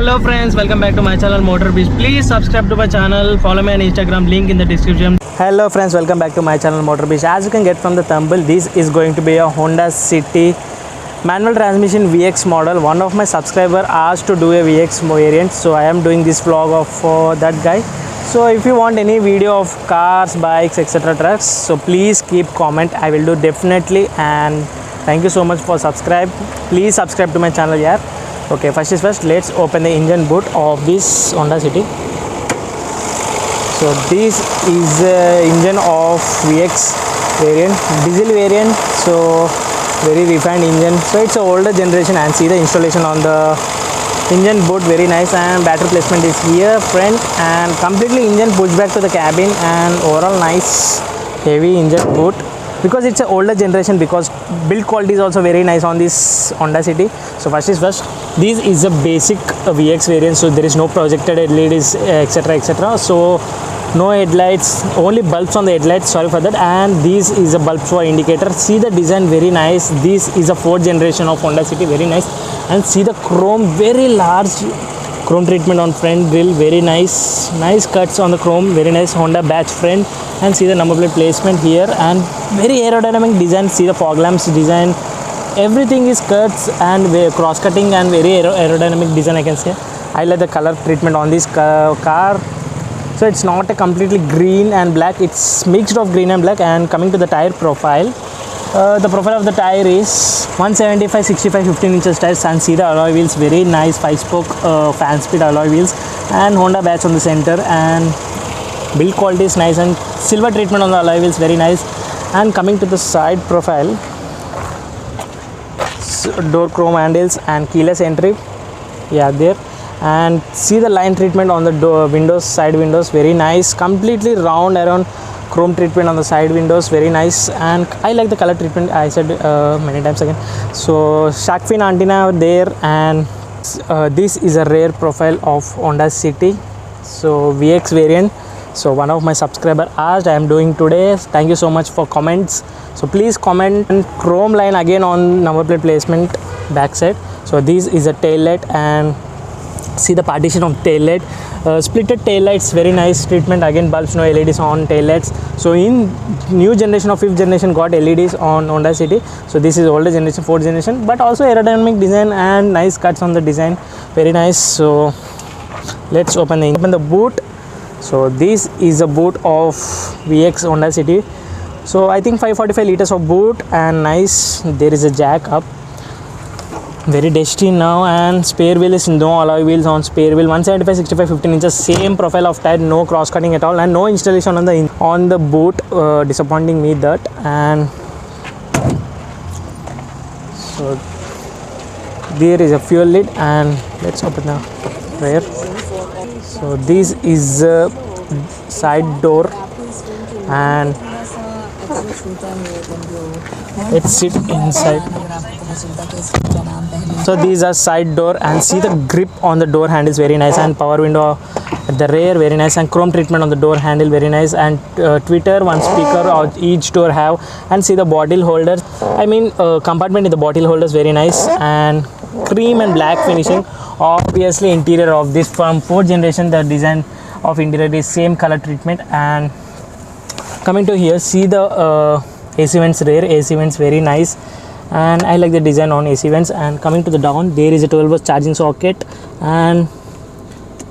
Hello friends, welcome back to my channel Motor Beast. Please subscribe to my channel, follow me on Instagram, link in the description. Hello friends, welcome back to my channel Motor Beast. As you can get from the thumbnail, this is going to be a Honda City manual transmission VX model. One of my subscriber asked to do a VX variant, so I am doing this vlog of that guy. So if you want any video of cars, bikes, etc. trucks, so please keep comment. I will do definitely, and thank you so much for subscribe. Please subscribe to my channel. Yeah. Okay, first is first, let's open the engine boot of this Honda City. So this is the engine of VX variant, diesel variant, so very refined engine. So it's an older generation, and see the installation on the engine boot, very nice, and battery placement is here front, and completely engine pushback to the cabin, and overall nice heavy engine boot. Because it's an older generation, because build quality is also very nice on this Honda City. So first is first, this is a basic VX variant, so there is no projected LEDs, etc, etc. So no headlights, only bulbs on the headlights, sorry for that. And this is a bulb for indicator. See the design, very nice. This is a 4th generation of Honda City, very nice. And see the chrome, very large chrome treatment on front grille, very nice. Nice cuts on the chrome, very nice Honda badge front. And see the number plate placement here, and very aerodynamic design. See the fog lamps design, everything is cuts and cross cutting and very aerodynamic design, I can say. I like the color treatment on this car. So it's not a completely green and black, it's mixed of green and black. And coming to the tire profile, the profile of the tire is 175 65 15 inches tires, and see the alloy wheels, very nice 5-spoke fan speed alloy wheels, and Honda badge on the center, and build quality is nice, and silver treatment on the alloy wheels, very nice. And coming to the side profile, door chrome handles and keyless entry, yeah, there. And see the line treatment on the door windows, side windows, very nice, completely round around chrome treatment on the side windows, very nice. And I like the color treatment, I said many times again. So shark fin antenna there, and this is a rare profile of Honda City, so VX variant. So one of my subscriber asked, I am doing today. Thank you so much for comments. So please comment. And chrome line again on number plate placement backside. So this is a tail light, and see the partition of tail light, splitted tail lights, very nice treatment. Again bulbs, no LEDs on tail lights. So in new generation of 5th generation got LEDs on Honda City. So this is older generation, 4th generation, but also aerodynamic design and nice cuts on the design, very nice. So let's open the boot. So this is a boot of VX Honda City. So I think 545 liters of boot, and nice. There is a jack up, very dusty now, and spare wheel is no alloy wheels on spare wheel. 175 65 15 inches, same profile of tire, no cross cutting at all, and no installation on the boot, disappointing me that. And so there is a fuel lid, and let's open the rear. So this is a side door, and let's sit inside. So these are side door, and see the grip on the door handle is very nice, and power window at the rear, very nice, and chrome treatment on the door handle, very nice. And tweeter, one speaker on each door have, and see the bottle holders, I mean compartment in the bottle holders, very nice. And cream and black finishing, obviously interior of this from 4th generation, the design of interior is same color treatment. And coming to here, see the AC vents, rear AC vents, very nice, and I like the design on AC vents. And coming to the down, there is a 12V charging socket, and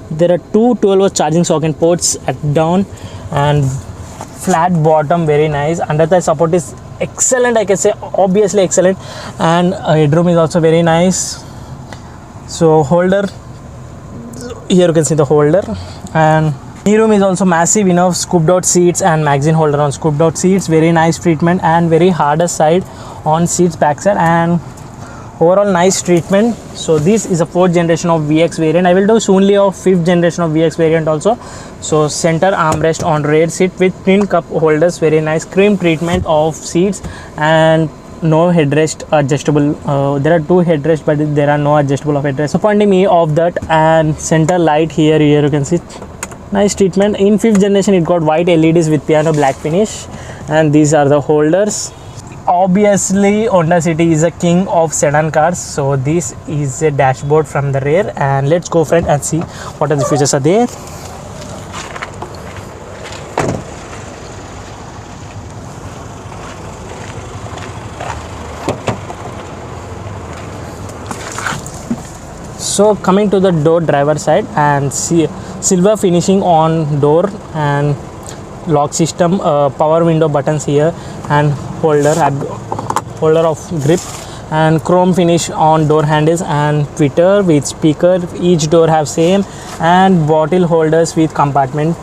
there are two 12V charging socket ports at down, and flat bottom, very nice. Under the support is excellent, I can say, obviously excellent. And headroom is also very nice. So holder, here you can see the holder, and knee room is also massive enough, scooped out seats and magazine holder on scooped out seats, very nice treatment, and very harder side on seats backside, and overall nice treatment. So this is a 4th generation of VX variant. I will do soonly of 5th generation of VX variant also. So center armrest on rear seat with twin cup holders, very nice, cream treatment of seats, and no headrest adjustable. There are two headrests, but there are no adjustable of headrest, so pointing me of that. And center light here you can see, nice treatment. In 5th generation it got white LEDs with piano black finish, and these are the holders. obviously Honda City is a king of sedan cars, so this is a dashboard from the rear. And let's go front and see what are the features are there. So coming to the door driver side, and see silver finishing on door and lock system, power window buttons here, and holder of grip, and chrome finish on door handles, and tweeter with speaker. Each door have same, and bottle holders with compartment,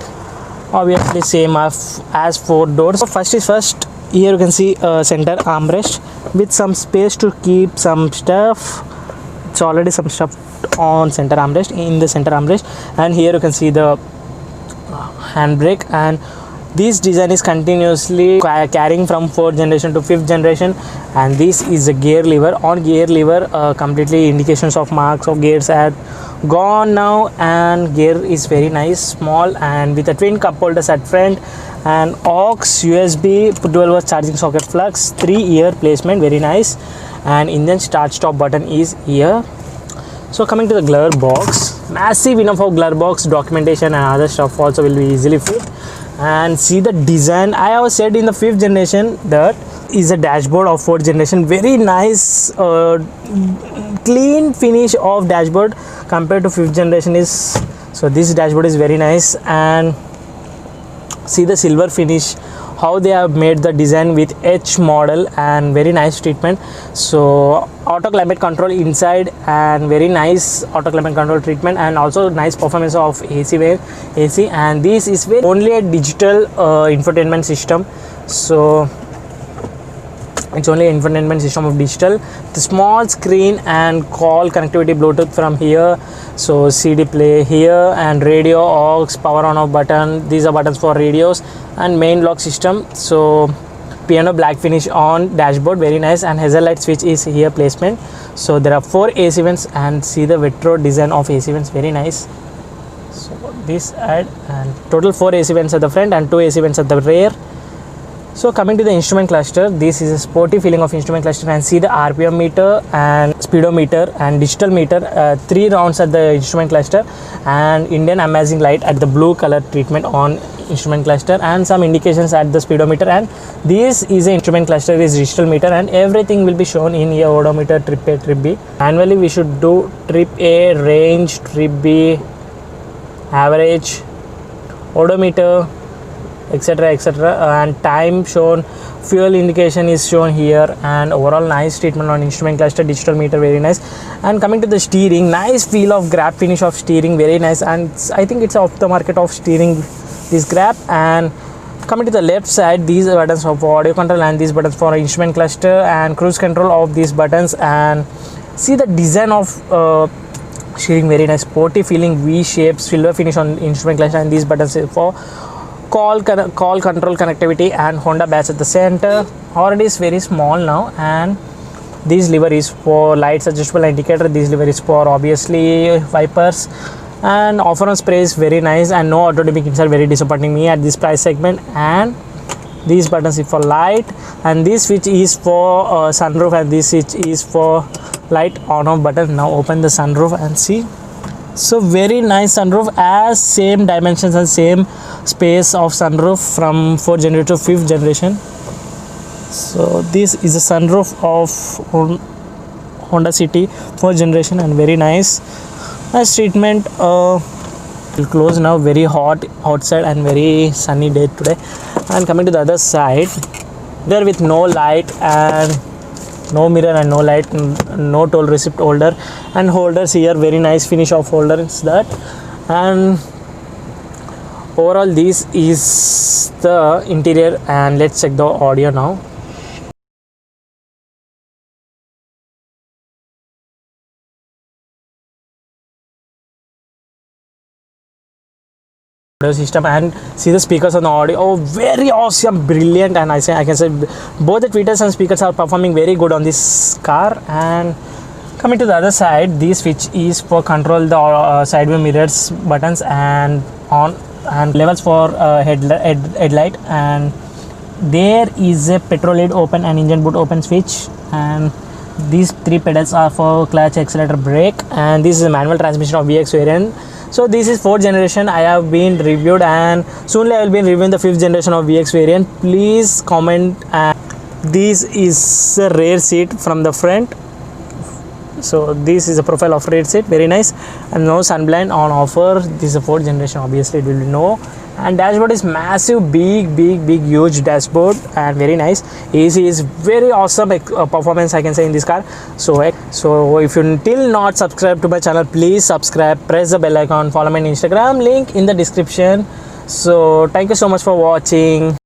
obviously same as 4 doors. So first is first, here you can see a center armrest with some space to keep some stuff. It's already some stuff on center armrest, in the center armrest. And here you can see the handbrake, and this design is continuously carrying from 4th generation to 5th generation. And this is a gear lever. On gear lever, completely indications of marks of gears are gone now, and gear is very nice, small, and with a twin cup holders at front, and aux, USB, 12V charging socket, flux, 3-ear placement, very nice. And Indian start stop button is here. So coming to the glove box, massive enough of glove box, documentation and other stuff also will be easily fit. And see the design, I have said in the 5th generation that is a dashboard of 4th generation, very nice clean finish of dashboard compared to 5th generation is. So this dashboard is very nice, and see the silver finish, how they have made the design with H model, and very nice treatment. So auto climate control inside, and very nice auto climate control treatment, and also nice performance of AC. And this is only a digital infotainment system. So it's only infotainment system of digital, the small screen, and call connectivity, Bluetooth from here. So CD play here, and radio, aux, power on off button, these are buttons for radios, and main lock system. So piano black finish on dashboard, very nice, and hazard light switch is here placement. So there are 4 AC vents, and see the retro design of AC vents, very nice. So this add, and total 4 AC vents at the front and 2 AC vents at the rear. So coming to the instrument cluster, this is a sporty feeling of instrument cluster, and see the RPM meter and speedometer and digital meter, 3 rounds at the instrument cluster, and Indian amazing light at the blue color treatment on instrument cluster, and some indications at the speedometer. And this is an instrument cluster is digital meter, and everything will be shown in here: odometer, trip A, trip B. Annually we should do trip A, range, trip B, average, odometer, etc, and time shown, fuel indication is shown here, and overall nice treatment on instrument cluster, digital meter, very nice. And coming to the steering, nice feel of grab finish of steering, very nice, and I think it's off the market of steering, this grab. And coming to the left side, these are buttons for audio control, and these buttons for instrument cluster and cruise control of these buttons. And see the design of steering, very nice, sporty feeling, V shape, silver finish on instrument cluster, and these buttons for call control connectivity, and Honda badge at the center. Already is very small now, and this lever is for lights, adjustable indicator. This lever is for obviously wipers, and offer on spray is very nice, and no auto dimming inside, very disappointing me at this price segment. And these buttons is for light, and this switch is for sunroof, and this switch is for light on off button. Now open the sunroof and see. So very nice sunroof, as same dimensions and same space of sunroof from 4th generation to 5th generation. So this is a sunroof of Honda City 4th generation, and very nice treatment. Will close now, very hot outside and very sunny day today. And coming to the other side, there with no light and no mirror and no light, no toll receipt holder, and holders here, very nice finish of holder is that. And overall this is the interior, and let's check the audio now. Audio system, and see the speakers on the audio, oh very awesome, brilliant, and I can say both the tweeters and speakers are performing very good on this car. And coming to the other side, this switch is for control the side view mirrors buttons, and on and levels for headlight, and there is a petrol lid open and engine boot open switch, and these three pedals are for clutch, accelerator, brake, and this is a manual transmission of VX variant. So this is 4th generation I have been reviewed, and soonly I will be reviewing the 5th generation of VX variant. Please comment. And this is a rear seat from the front. So this is a profile of rear seat, very nice, and no sunblind on offer. This is a 4th generation, obviously it will know. And dashboard is massive, big, huge dashboard, and very nice. AC is very awesome performance, I can say, in this car. So if you still not subscribed to my channel, please subscribe, press the bell icon, follow my Instagram link in the description. So thank you so much for watching.